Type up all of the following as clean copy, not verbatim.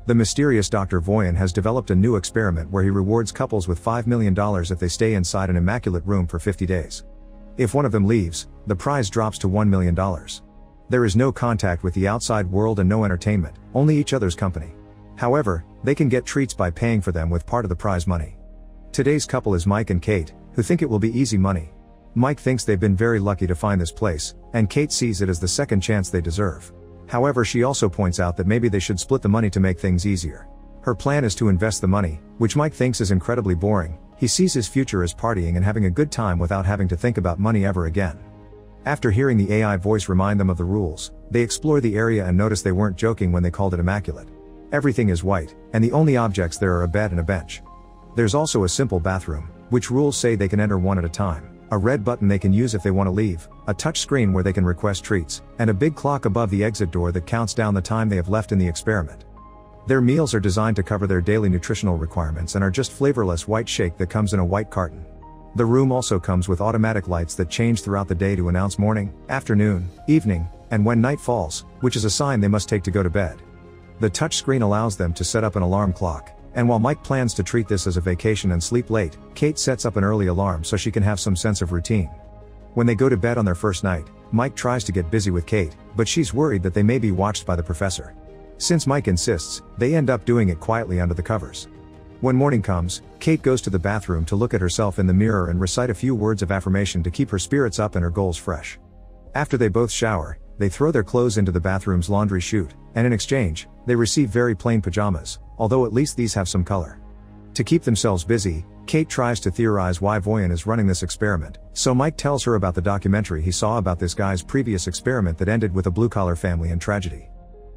The mysterious Dr. Voyan has developed a new experiment where he rewards couples with $5 million if they stay inside an immaculate room for 50 days. If one of them leaves, the prize drops to $1 million. There is no contact with the outside world and no entertainment, only each other's company. However, they can get treats by paying for them with part of the prize money. Today's couple is Mike and Kate, who think it will be easy money. Mike thinks they've been very lucky to find this place, and Kate sees it as the second chance they deserve. However, she also points out that maybe they should split the money to make things easier. Her plan is to invest the money, which Mike thinks is incredibly boring. He sees his future as partying and having a good time without having to think about money ever again. After hearing the AI voice remind them of the rules, they explore the area and notice they weren't joking when they called it immaculate. Everything is white, and the only objects there are a bed and a bench. There's also a simple bathroom, which rules say they can enter one at a time, a red button they can use if they want to leave, a touch screen where they can request treats, and a big clock above the exit door that counts down the time they have left in the experiment. Their meals are designed to cover their daily nutritional requirements and are just flavorless white shake that comes in a white carton. The room also comes with automatic lights that change throughout the day to announce morning, afternoon, evening, and when night falls, which is a sign they must take to go to bed. The touch screen allows them to set up an alarm clock, and while Mike plans to treat this as a vacation and sleep late, Kate sets up an early alarm so she can have some sense of routine. When they go to bed on their first night, Mike tries to get busy with Kate, but she's worried that they may be watched by the professor. Since Mike insists, they end up doing it quietly under the covers. When morning comes, Kate goes to the bathroom to look at herself in the mirror and recite a few words of affirmation to keep her spirits up and her goals fresh. After they both shower, they throw their clothes into the bathroom's laundry chute, and in exchange, they receive very plain pajamas, although at least these have some color. To keep themselves busy, Kate tries to theorize why Voyan is running this experiment, so Mike tells her about the documentary he saw about this guy's previous experiment that ended with a blue-collar family and tragedy.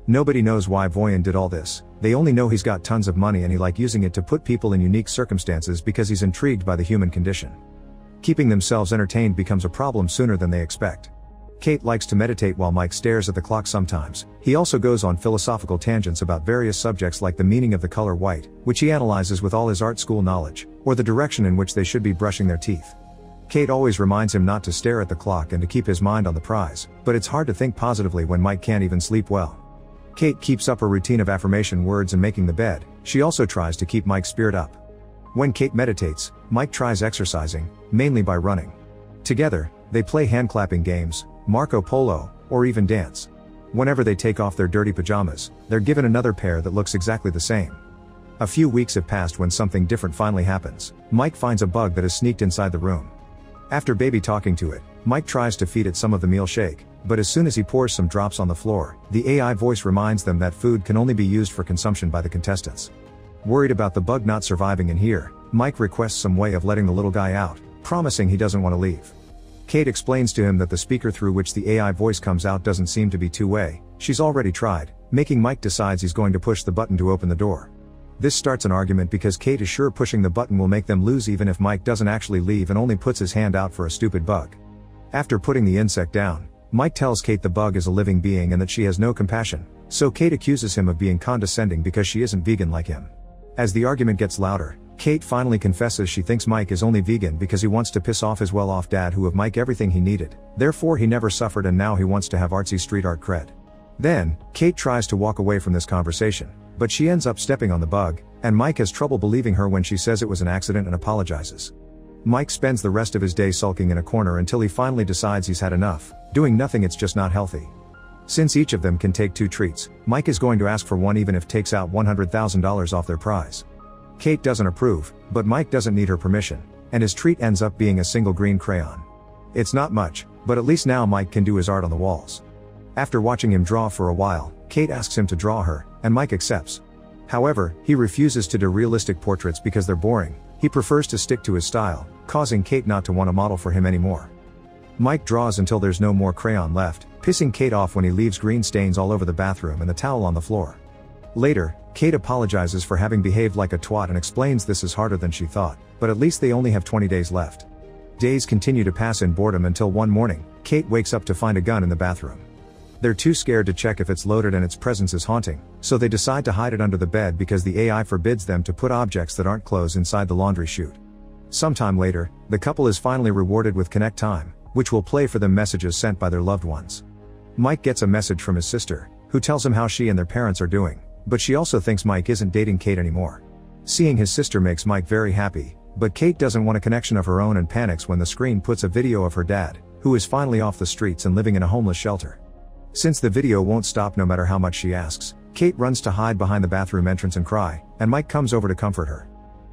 Nobody knows why Voyan did all this, they only know he's got tons of money and he likes using it to put people in unique circumstances because he's intrigued by the human condition. Keeping themselves entertained becomes a problem sooner than they expect. Kate likes to meditate while Mike stares at the clock sometimes. He also goes on philosophical tangents about various subjects like the meaning of the color white, which he analyzes with all his art school knowledge, or the direction in which they should be brushing their teeth. Kate always reminds him not to stare at the clock and to keep his mind on the prize, but it's hard to think positively when Mike can't even sleep well. Kate keeps up her routine of affirmation words and making the bed. She also tries to keep Mike's spirit up. When Kate meditates, Mike tries exercising, mainly by running. Together, they play hand-clapping games, Marco Polo, or even dance. Whenever they take off their dirty pajamas, they're given another pair that looks exactly the same. A few weeks have passed when something different finally happens. Mike finds a bug that has sneaked inside the room. After baby talking to it, Mike tries to feed it some of the meal shake, but as soon as he pours some drops on the floor, the AI voice reminds them that food can only be used for consumption by the contestants. Worried about the bug not surviving in here, Mike requests some way of letting the little guy out, promising he doesn't want to leave. Kate explains to him that the speaker through which the AI voice comes out doesn't seem to be two-way. She's already tried, making Mike decides he's going to push the button to open the door. This starts an argument because Kate is sure pushing the button will make them lose even if Mike doesn't actually leave and only puts his hand out for a stupid bug. After putting the insect down, Mike tells Kate the bug is a living being and that she has no compassion, so Kate accuses him of being condescending because she isn't vegan like him. As the argument gets louder, Kate finally confesses she thinks Mike is only vegan because he wants to piss off his well-off dad who gave Mike everything he needed, therefore he never suffered and now he wants to have artsy street art cred. Then, Kate tries to walk away from this conversation, but she ends up stepping on the bug, and Mike has trouble believing her when she says it was an accident and apologizes. Mike spends the rest of his day sulking in a corner until he finally decides he's had enough. Doing nothing, it's just not healthy. Since each of them can take 2 treats, Mike is going to ask for one even if takes out $100,000 off their prize. Kate doesn't approve, but Mike doesn't need her permission, and his treat ends up being a single green crayon. It's not much, but at least now Mike can do his art on the walls. After watching him draw for a while, Kate asks him to draw her, and Mike accepts. However, he refuses to do realistic portraits because they're boring. He prefers to stick to his style, causing Kate not to want to model for him anymore. Mike draws until there's no more crayon left, pissing Kate off when he leaves green stains all over the bathroom and the towel on the floor. Later, Kate apologizes for having behaved like a twat and explains this is harder than she thought, but at least they only have 20 days left. Days continue to pass in boredom until one morning, Kate wakes up to find a gun in the bathroom. They're too scared to check if it's loaded and its presence is haunting, so they decide to hide it under the bed because the AI forbids them to put objects that aren't clothes inside the laundry chute. Sometime later, the couple is finally rewarded with Connect Time, which will play for them messages sent by their loved ones. Mike gets a message from his sister, who tells him how she and their parents are doing. But she also thinks Mike isn't dating Kate anymore. Seeing his sister makes Mike very happy, but Kate doesn't want a connection of her own and panics when the screen puts a video of her dad, who is finally off the streets and living in a homeless shelter. Since the video won't stop no matter how much she asks, Kate runs to hide behind the bathroom entrance and cry, and Mike comes over to comfort her.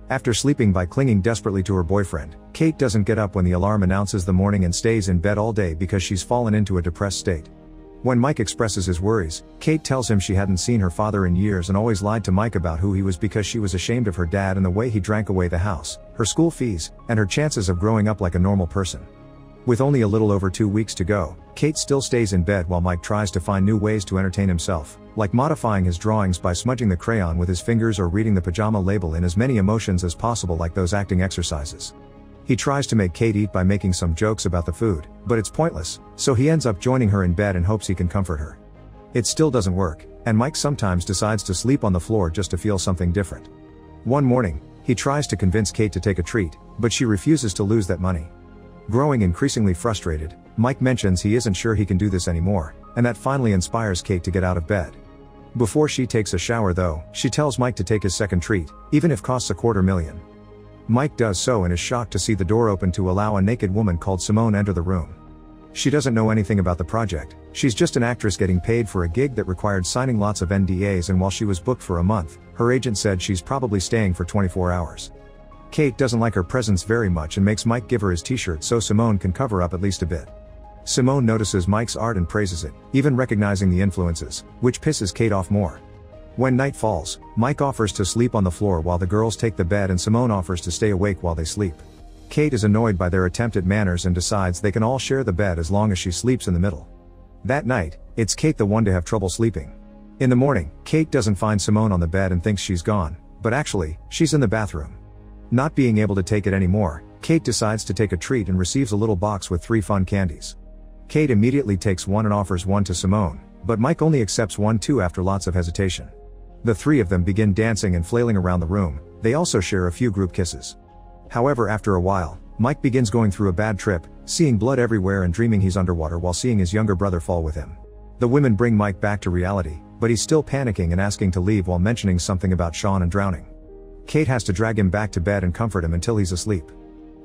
After sleeping by clinging desperately to her boyfriend, Kate doesn't get up when the alarm announces the morning and stays in bed all day because she's fallen into a depressed state. When Mike expresses his worries, Kate tells him she hadn't seen her father in years and always lied to Mike about who he was because she was ashamed of her dad and the way he drank away the house, her school fees, and her chances of growing up like a normal person. With only a little over 2 weeks to go, Kate still stays in bed while Mike tries to find new ways to entertain himself, like modifying his drawings by smudging the crayon with his fingers or reading the pajama label in as many emotions as possible like those acting exercises. He tries to make Kate eat by making some jokes about the food, but it's pointless, so he ends up joining her in bed in hopes he can comfort her. It still doesn't work, and Mike sometimes decides to sleep on the floor just to feel something different. One morning, he tries to convince Kate to take a treat, but she refuses to lose that money. Growing increasingly frustrated, Mike mentions he isn't sure he can do this anymore, and that finally inspires Kate to get out of bed. Before she takes a shower though, she tells Mike to take his second treat, even if costs $250,000. Mike does so and is shocked to see the door open to allow a naked woman called Simone enter the room. She doesn't know anything about the project, she's just an actress getting paid for a gig that required signing lots of NDAs, and while she was booked for a month, her agent said she's probably staying for 24 hours. Kate doesn't like her presence very much and makes Mike give her his t-shirt so Simone can cover up at least a bit. Simone notices Mike's art and praises it, even recognizing the influences, which pisses Kate off more. When night falls, Mike offers to sleep on the floor while the girls take the bed and Simone offers to stay awake while they sleep. Kate is annoyed by their attempt at manners and decides they can all share the bed as long as she sleeps in the middle. That night, it's Kate the one to have trouble sleeping. In the morning, Kate doesn't find Simone on the bed and thinks she's gone, but actually, she's in the bathroom. Not being able to take it anymore, Kate decides to take a treat and receives a little box with 3 fun candies. Kate immediately takes one and offers one to Simone, but Mike only accepts one too after lots of hesitation. The 3 of them begin dancing and flailing around the room, they also share a few group kisses. However, after a while, Mike begins going through a bad trip, seeing blood everywhere and dreaming he's underwater while seeing his younger brother fall with him. The women bring Mike back to reality, but he's still panicking and asking to leave while mentioning something about Sean and drowning. Kate has to drag him back to bed and comfort him until he's asleep.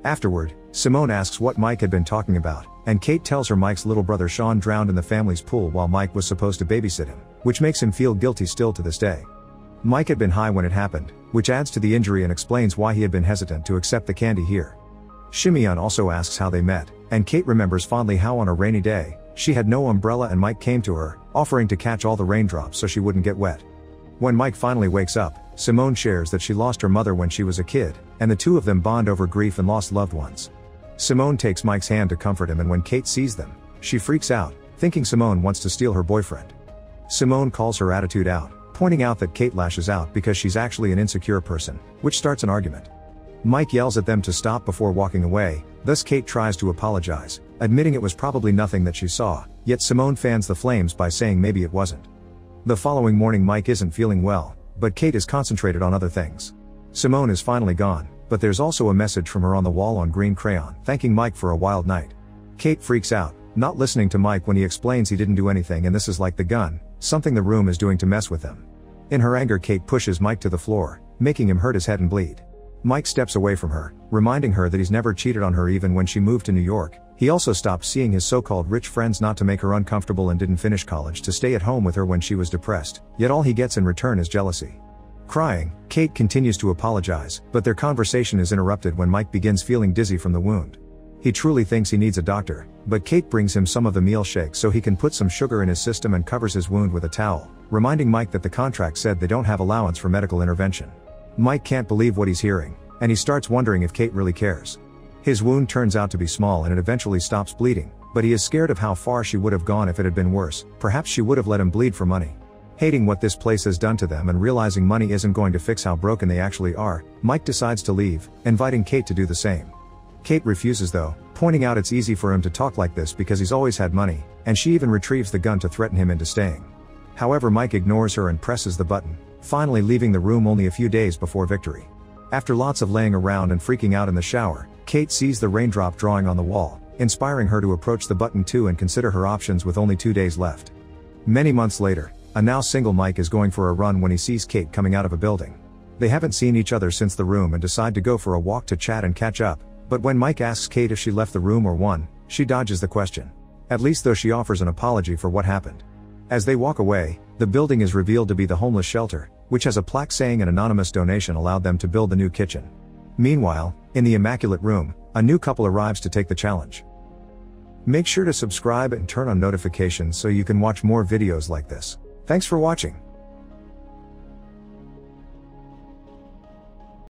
Afterward, Simone asks what Mike had been talking about, and Kate tells her Mike's little brother Sean drowned in the family's pool while Mike was supposed to babysit him, which makes him feel guilty still to this day. Mike had been high when it happened, which adds to the injury and explains why he had been hesitant to accept the candy here. Shimeon also asks how they met, and Kate remembers fondly how on a rainy day, she had no umbrella and Mike came to her, offering to catch all the raindrops so she wouldn't get wet. When Mike finally wakes up, Simone shares that she lost her mother when she was a kid, and the 2 of them bond over grief and lost loved ones. Simone takes Mike's hand to comfort him, and when Kate sees them, she freaks out, thinking Simone wants to steal her boyfriend. Simone calls her attitude out, pointing out that Kate lashes out because she's actually an insecure person, which starts an argument. Mike yells at them to stop before walking away, thus Kate tries to apologize, admitting it was probably nothing that she saw, yet Simone fans the flames by saying maybe it wasn't. The following morning Mike isn't feeling well, but Kate is concentrated on other things. Simone is finally gone, but there's also a message from her on the wall on green crayon, thanking Mike for a wild night. Kate freaks out, not listening to Mike when he explains he didn't do anything and this is like the gun, something the room is doing to mess with them. In her anger, Kate pushes Mike to the floor, making him hurt his head and bleed. Mike steps away from her, reminding her that he's never cheated on her even when she moved to New York. He also stopped seeing his so-called rich friends not to make her uncomfortable and didn't finish college to stay at home with her when she was depressed, yet all he gets in return is jealousy. Crying, Kate continues to apologize, but their conversation is interrupted when Mike begins feeling dizzy from the wound. He truly thinks he needs a doctor, but Kate brings him some of the meal shake so he can put some sugar in his system and covers his wound with a towel, reminding Mike that the contract said they don't have allowance for medical intervention. Mike can't believe what he's hearing, and he starts wondering if Kate really cares. His wound turns out to be small and it eventually stops bleeding, but he is scared of how far she would have gone if it had been worse. Perhaps she would have let him bleed for money. Hating what this place has done to them and realizing money isn't going to fix how broken they actually are, Mike decides to leave, inviting Kate to do the same. Kate refuses though, pointing out it's easy for him to talk like this because he's always had money, and she even retrieves the gun to threaten him into staying. However, Mike ignores her and presses the button, finally leaving the room only a few days before victory. After lots of laying around and freaking out in the shower, Kate sees the raindrop drawing on the wall, inspiring her to approach the button too and consider her options with only 2 days left. Many months later, A now single Mike is going for a run when he sees Kate coming out of a building. They haven't seen each other since the room and decide to go for a walk to chat and catch up, but when Mike asks Kate if she left the room or won, she dodges the question. At least though she offers an apology for what happened. As they walk away, the building is revealed to be the homeless shelter, which has a plaque saying an anonymous donation allowed them to build the new kitchen. Meanwhile, in the Immaculate Room, a new couple arrives to take the challenge. Make sure to subscribe and turn on notifications so you can watch more videos like this. Thanks for watching.